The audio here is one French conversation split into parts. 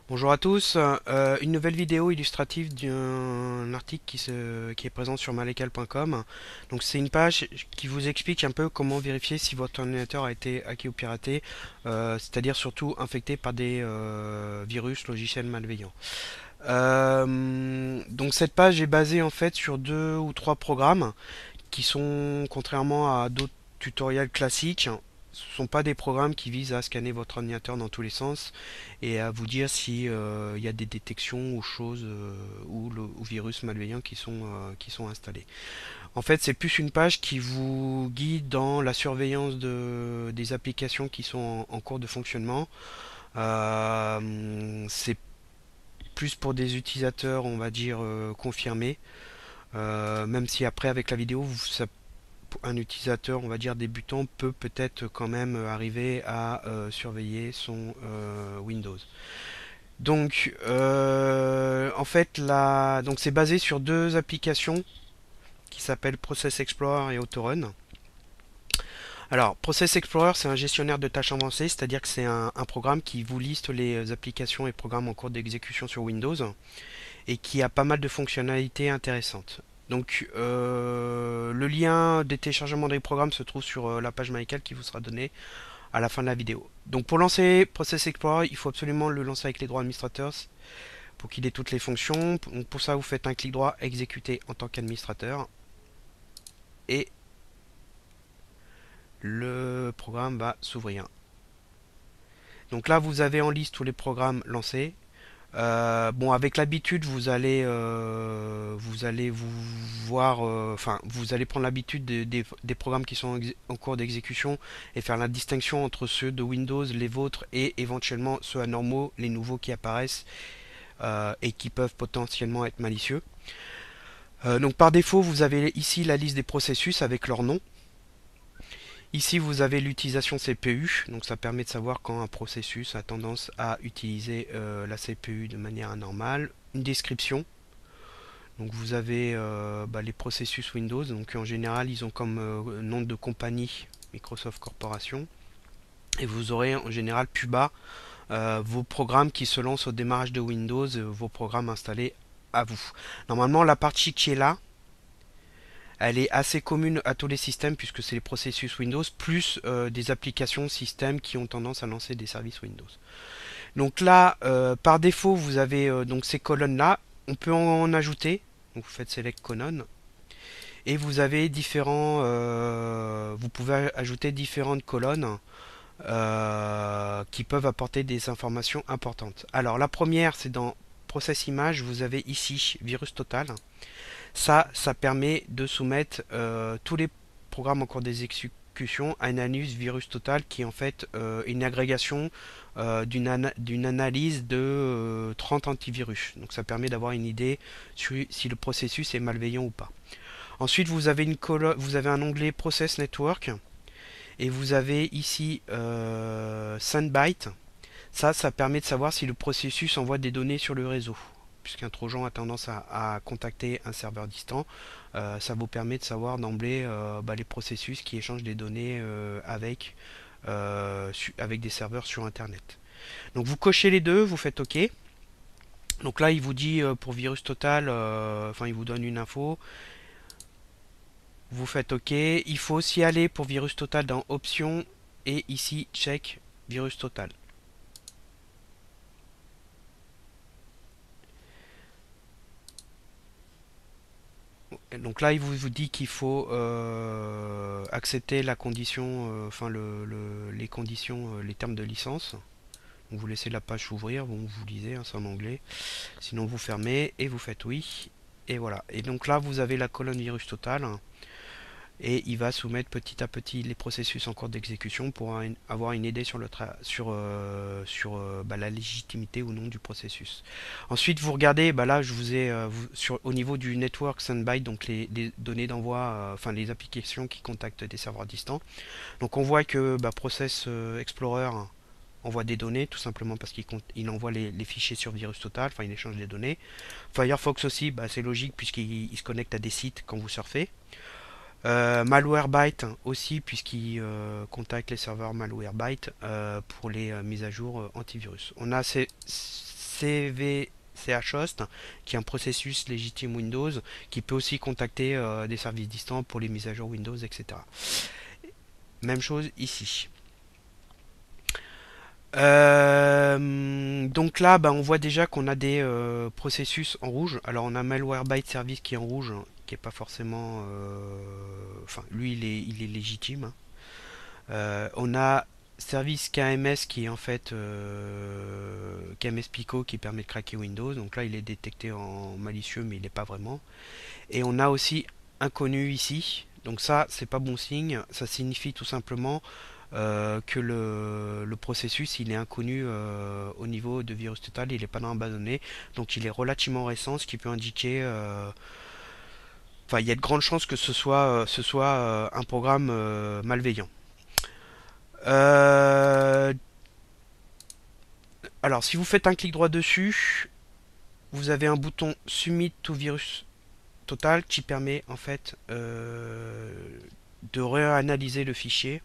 Bonjour à tous, une nouvelle vidéo illustrative d'un article qui est présent sur malecal.com. Donc c'est une page qui vous explique un peu comment vérifier si votre ordinateur a été hacké ou piraté, c'est-à-dire surtout infecté par des virus logiciels malveillants. Donc cette page est basée en fait sur deux ou trois programmes qui sont, contrairement à d'autres tutoriels classiques, ce sont pas des programmes qui visent à scanner votre ordinateur dans tous les sens et à vous dire si il y a des détections ou choses ou virus malveillants qui sont installés. En fait, c'est plus une page qui vous guide dans la surveillance des applications qui sont en cours de fonctionnement. C'est plus pour des utilisateurs, on va dire, confirmés. Même si après, avec la vidéo, ça un utilisateur, on va dire débutant, peut peut-être quand même arriver à surveiller son Windows. Donc, en fait, donc c'est basé sur deux applications qui s'appellent Process Explorer et Autorun. Alors, Process Explorer, c'est un gestionnaire de tâches avancées, c'est-à-dire que c'est un programme qui vous liste les applications et programmes en cours d'exécution sur Windows et qui a pas mal de fonctionnalités intéressantes. Donc le lien des téléchargements des programmes se trouve sur la page MyCal qui vous sera donnée à la fin de la vidéo. Donc pour lancer Process Explorer, il faut absolument le lancer avec les droits administrateurs pour qu'il ait toutes les fonctions. Donc pour ça, vous faites un clic droit exécuter en tant qu'administrateur et le programme va s'ouvrir. Donc là, vous avez en liste tous les programmes lancés. Bon, avec l'habitude, vous voir, enfin, vous allez prendre l'habitude des programmes qui sont en cours d'exécution et faire la distinction entre ceux de Windows, les vôtres, et éventuellement ceux anormaux, les nouveaux qui apparaissent et qui peuvent potentiellement être malicieux. Donc par défaut, vous avez ici la liste des processus avec leur nom. Ici, vous avez l'utilisation CPU, donc ça permet de savoir quand un processus a tendance à utiliser la CPU de manière anormale. Une description, donc vous avez les processus Windows, donc en général ils ont comme nom de compagnie Microsoft Corporation. Et vous aurez en général plus bas vos programmes qui se lancent au démarrage de Windows, vos programmes installés à vous. Normalement la partie qui est là, elle est assez commune à tous les systèmes puisque c'est les processus Windows plus des applications système qui ont tendance à lancer des services Windows. Donc là, par défaut, vous avez donc ces colonnes-là. On peut en ajouter. Donc vous faites select colonne et vous avez différents. Vous pouvez ajouter différentes colonnes qui peuvent apporter des informations importantes. Alors la première, c'est dans Process Image. Vous avez ici Virus Total. Ça permet de soumettre tous les programmes en cours d'exécution à une analyse virus total qui est en fait une agrégation d'une analyse de 30 antivirus. Donc ça permet d'avoir une idée sur si le processus est malveillant ou pas. Ensuite, vous avez un onglet Process Network et vous avez ici SendByte. Ça permet de savoir si le processus envoie des données sur le réseau puisqu'un trojan a tendance à contacter un serveur distant, ça vous permet de savoir d'emblée les processus qui échangent des données avec des serveurs sur Internet. Donc vous cochez les deux, vous faites OK. Donc là, il vous dit pour virus total, enfin il vous donne une info. Vous faites OK. Il faut aussi aller pour virus total dans Options et ici check virus total. Donc là, il vous dit qu'il faut accepter la condition, les conditions, les termes de licence. Donc vous laissez la page s'ouvrir, bon, vous lisez, hein, c'est en anglais. Sinon, vous fermez et vous faites oui. Et voilà. Et donc là, vous avez la colonne virus total. Et il va soumettre petit à petit les processus en cours d'exécution pour avoir une idée sur, la légitimité ou non du processus. Ensuite, vous regardez, là je vous ai au niveau du network sendbyte, donc les données d'envoi, enfin les applications qui contactent des serveurs distants. Donc on voit que Process Explorer envoie des données tout simplement parce qu'il envoie les fichiers sur virus total, enfin il échange les données. Firefox aussi, c'est logique puisqu'il se connecte à des sites quand vous surfez. Malwarebyte aussi, puisqu'il contacte les serveurs Malwarebyte pour les mises à jour antivirus. On a CVCHhost, qui est un processus légitime Windows, qui peut aussi contacter des services distants pour les mises à jour Windows, etc. Même chose ici. Donc là, bah, on voit déjà qu'on a des processus en rouge. Alors on a Malwarebytes Service qui est en rouge, qui est pas forcément... Enfin, lui, il est légitime. On a Service KMS qui est en fait KMS Pico qui permet de craquer Windows. Donc là, il est détecté en malicieux, mais il n'est pas vraiment. Et on a aussi Inconnu ici. Donc ça, c'est pas bon signe. Ça signifie tout simplement que le processus il est inconnu au niveau de virus total, il n'est pas dans la base de données, donc il est relativement récent, ce qui peut indiquer, enfin il y a de grandes chances que ce soit un programme malveillant. Euh, alors si vous faites un clic droit dessus, vous avez un bouton Submit to Virus Total qui permet en fait de réanalyser le fichier,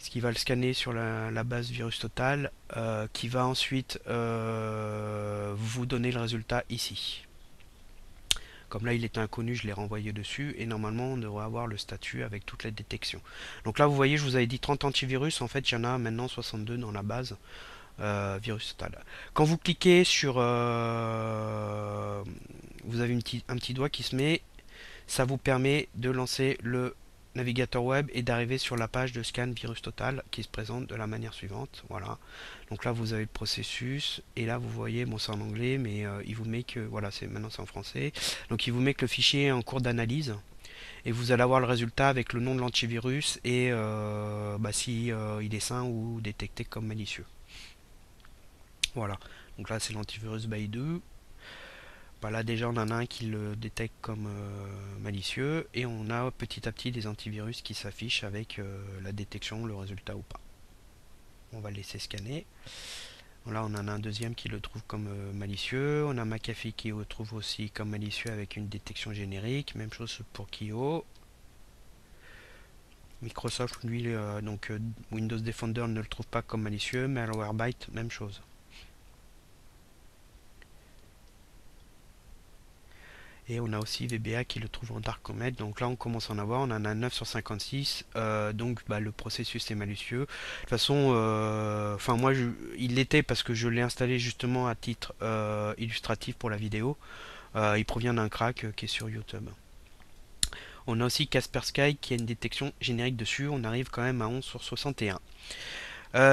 ce qui va le scanner sur la base virus total, qui va ensuite vous donner le résultat ici. Comme là il était inconnu, je l'ai renvoyé dessus et normalement on devrait avoir le statut avec toutes les détections. Donc là vous voyez, je vous avais dit 30 antivirus, en fait il y en a maintenant 62 dans la base virus total. Quand vous cliquez sur... vous avez un petit doigt qui se met, ça vous permet de lancer le navigateur web et d'arriver sur la page de scan virus total qui se présente de la manière suivante. Voilà. Donc là vous avez le processus et là vous voyez, bon c'est en anglais mais il vous met que, voilà, maintenant c'est en français. Donc il vous met que le fichier est en cours d'analyse et vous allez avoir le résultat avec le nom de l'antivirus et si il est sain ou détecté comme malicieux. Voilà. Donc là c'est l'antivirus by2. Bah là déjà on en a un qui le détecte comme malicieux et on a petit à petit des antivirus qui s'affichent avec la détection, le résultat ou pas. On va le laisser scanner. Là on en a un deuxième qui le trouve comme malicieux. On a McAfee qui le trouve aussi comme malicieux avec une détection générique. Même chose pour Kio. Microsoft lui Windows Defender ne le trouve pas comme malicieux. Malwarebytes même chose. Et on a aussi VBA qui le trouve en Dark Comet. Donc là, on commence à en avoir. On en a 9 sur 56. Donc le processus est malicieux. De toute façon, moi, il l'était parce que je l'ai installé justement à titre illustratif pour la vidéo. Il provient d'un crack qui est sur YouTube. On a aussi Kaspersky qui a une détection générique dessus. On arrive quand même à 11 sur 61.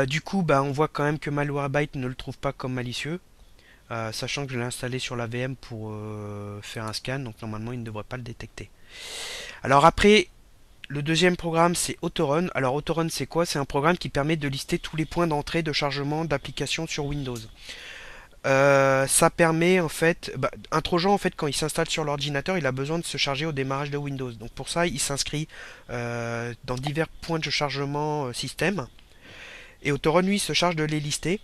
Du coup, on voit quand même que Malwarebytes ne le trouve pas comme malicieux. Sachant que je l'ai installé sur la VM pour faire un scan, donc normalement il ne devrait pas le détecter. Alors après, le deuxième programme c'est Autorun. Alors Autorun c'est quoi? C'est un programme qui permet de lister tous les points d'entrée de chargement d'applications sur Windows. Ça permet en fait, un Trojan en fait quand il s'installe sur l'ordinateur, il a besoin de se charger au démarrage de Windows. Donc pour ça, il s'inscrit dans divers points de chargement système. Et Autorun lui se charge de les lister.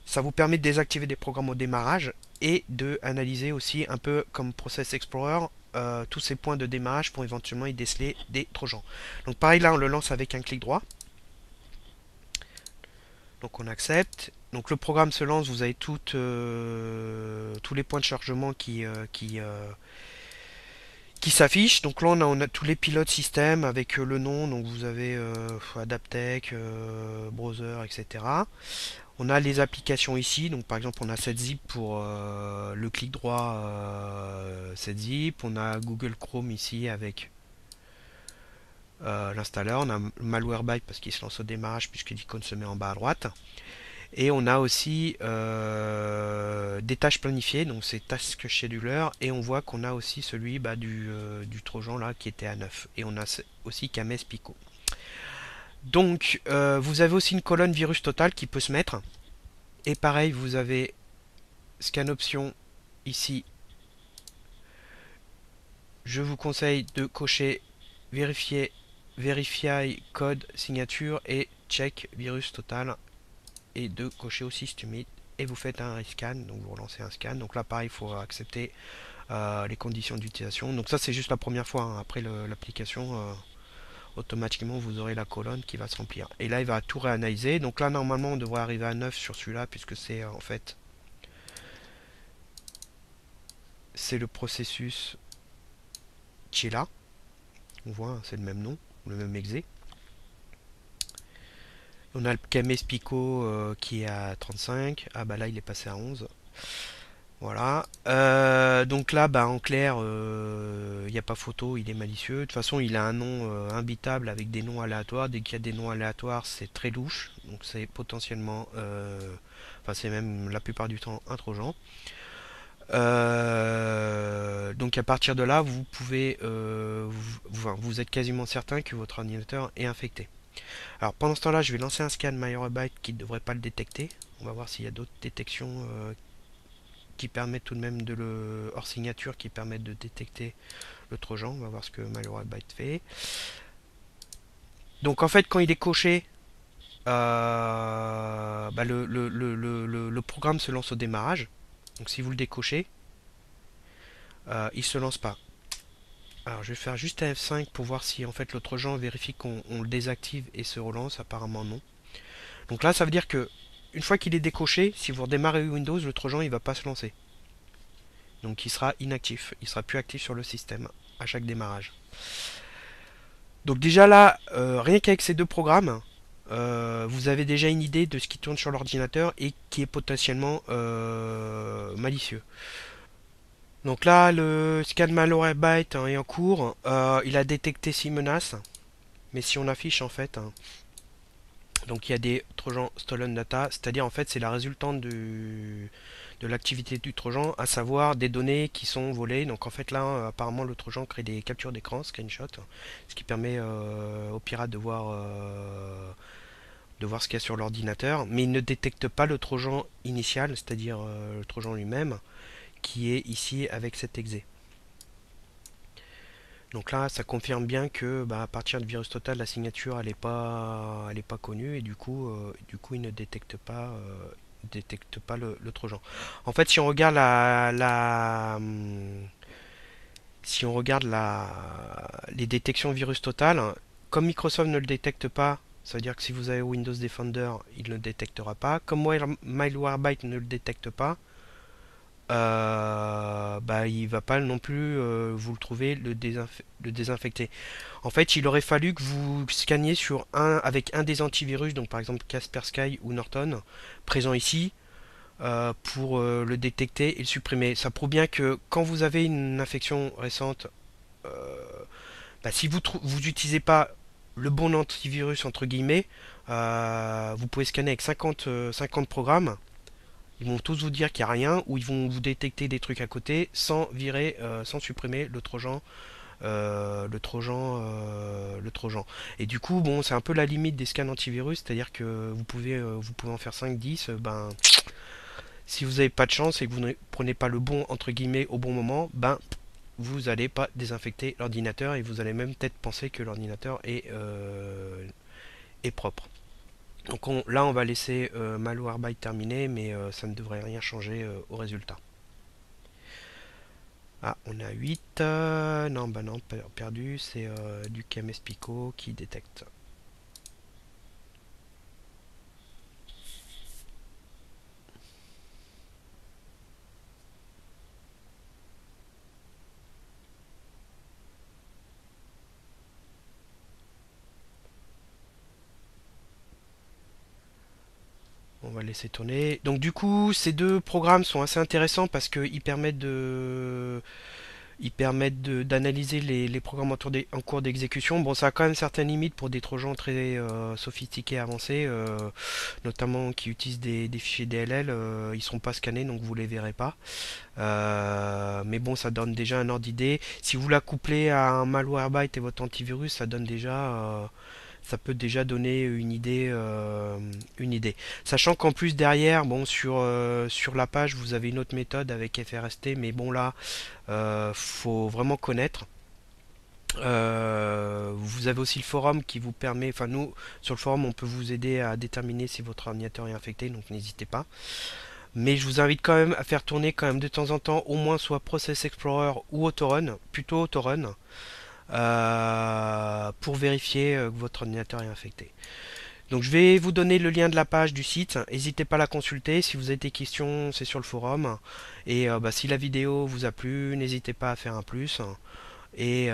Ça vous permet de désactiver des programmes au démarrage et de analyser aussi un peu comme Process Explorer tous ces points de démarrage pour éventuellement y déceler des trojans. Donc pareil là on le lance avec un clic droit. Donc on accepte. Donc le programme se lance, vous avez tous les points de chargement qui s'affichent. Donc là on a tous les pilotes système avec le nom. Donc vous avez Adaptec, Browser, etc. On a les applications ici, donc par exemple on a 7zip pour le clic droit 7zip, on a Google Chrome ici avec l'installeur, on a Malwarebytes parce qu'il se lance au démarrage puisque l'icône se met en bas à droite, et on a aussi des tâches planifiées, donc c'est Task Scheduler, et on voit qu'on a aussi celui du Trojan là qui était à 9, et on a aussi KMS Pico. Donc vous avez aussi une colonne virus total qui peut se mettre. Et pareil, vous avez scan option ici. Je vous conseille de cocher vérifier code signature et check virus total. Et de cocher aussi Stumit. Et vous faites un rescan, donc vous relancez un scan. Donc là pareil, il faut accepter les conditions d'utilisation. Donc ça c'est juste la première fois, hein. Après l'application, automatiquement vous aurez la colonne qui va se remplir. Et là il va tout réanalyser. Donc là normalement on devrait arriver à 9 sur celui-là puisque c'est en fait c'est le processus qui est là. On voit, c'est le même nom, le même exé. On a le KMS Pico qui est à 35. Ah bah là il est passé à 11. Voilà. Donc là, bah, en clair, il n'y a pas photo, il est malicieux. De toute façon, il a un nom imbitable avec des noms aléatoires. Dès qu'il y a des noms aléatoires, c'est très louche. Donc c'est potentiellement, enfin c'est même la plupart du temps un trojan. Donc à partir de là, vous pouvez, vous êtes quasiment certain que votre ordinateur est infecté. Alors pendant ce temps-là, je vais lancer un scan Malwarebytes qui ne devrait pas le détecter. On va voir s'il y a d'autres détections qui permettent tout de même de le hors signature qui permettent de détecter le trojan. On va voir ce que Malwarebytes fait. Donc en fait, quand il est coché, bah, le programme se lance au démarrage. Donc si vous le décochez, il se lance pas. Alors je vais faire juste un F5 pour voir si en fait le trojan vérifie qu'on le désactive et se relance. Apparemment non. Donc là ça veut dire que une fois qu'il est décoché, si vous redémarrez Windows, le trojan il va pas se lancer. Donc il sera inactif, il sera plus actif sur le système à chaque démarrage. Donc déjà là, rien qu'avec ces deux programmes, vous avez déjà une idée de ce qui tourne sur l'ordinateur et qui est potentiellement malicieux. Donc là, le scan Malwarebytes est en cours. Il a détecté 6 menaces. Mais si on affiche en fait, donc il y a des trojans stolen data, c'est-à-dire en fait c'est la résultante de l'activité du trojan, à savoir des données qui sont volées. Donc en fait là, apparemment le trojan crée des captures d'écran, screenshot, ce qui permet aux pirates de voir ce qu'il y a sur l'ordinateur, mais il ne détecte pas le trojan initial, c'est-à-dire le trojan lui-même, qui est ici avec cet exé. Donc là, ça confirme bien que bah, à partir de virus total, la signature elle est pas connue et du coup, il ne détecte pas le trojan. En fait, si on regarde si on regarde les détections virus total, comme Microsoft ne le détecte pas, ça veut dire que si vous avez Windows Defender, il ne le détectera pas. Comme Malwarebytes ne le détecte pas, bah, il va pas non plus vous le trouver le désinfecter. En fait, il aurait fallu que vous scanniez sur avec un des antivirus, donc par exemple Kaspersky ou Norton, présent ici, pour le détecter et le supprimer. Ça prouve bien que quand vous avez une infection récente, bah, si vous n'utilisez pas le bon antivirus entre guillemets, vous pouvez scanner avec 50 programmes. Ils vont tous vous dire qu'il n'y a rien, ou ils vont vous détecter des trucs à côté sans virer, sans supprimer le trojan. Et du coup, bon, c'est un peu la limite des scans antivirus, c'est-à-dire que vous pouvez en faire 5-10, ben, si vous n'avez pas de chance et que vous ne prenez pas le bon, entre guillemets, au bon moment, ben, vous n'allez pas désinfecter l'ordinateur et vous allez même peut-être penser que l'ordinateur est propre. Donc là, on va laisser Malwarebytes terminer, mais ça ne devrait rien changer au résultat. Ah, on est à 8. Non, bah non, perdu. C'est du KMS Pico qui détecte. On va laisser tourner. Donc du coup, ces deux programmes sont assez intéressants parce qu'ils permettent d'analyser les programmes en cours d'exécution. Bon, ça a quand même certaines limites pour des trojans très sophistiqués, avancés, notamment qui utilisent des fichiers DLL. Ils ne seront pas scannés, donc vous les verrez pas. Mais bon, ça donne déjà un ordre d'idée. Si vous la couplez à un Malwarebytes et votre antivirus, ça peut déjà donner une idée, Sachant qu'en plus derrière, bon, sur la page, vous avez une autre méthode avec FRST, mais bon là, faut vraiment connaître. Vous avez aussi le forum qui vous permet, enfin nous, sur le forum, on peut vous aider à déterminer si votre ordinateur est infecté, donc n'hésitez pas. Mais je vous invite quand même à faire tourner quand même de temps en temps, au moins soit Process Explorer ou Autorun, plutôt Autorun. pour vérifier que votre ordinateur est infecté. Donc je vais vous donner le lien de la page du site, n'hésitez pas à la consulter, si vous avez des questions c'est sur le forum, et bah, si la vidéo vous a plu, n'hésitez pas à faire un plus, et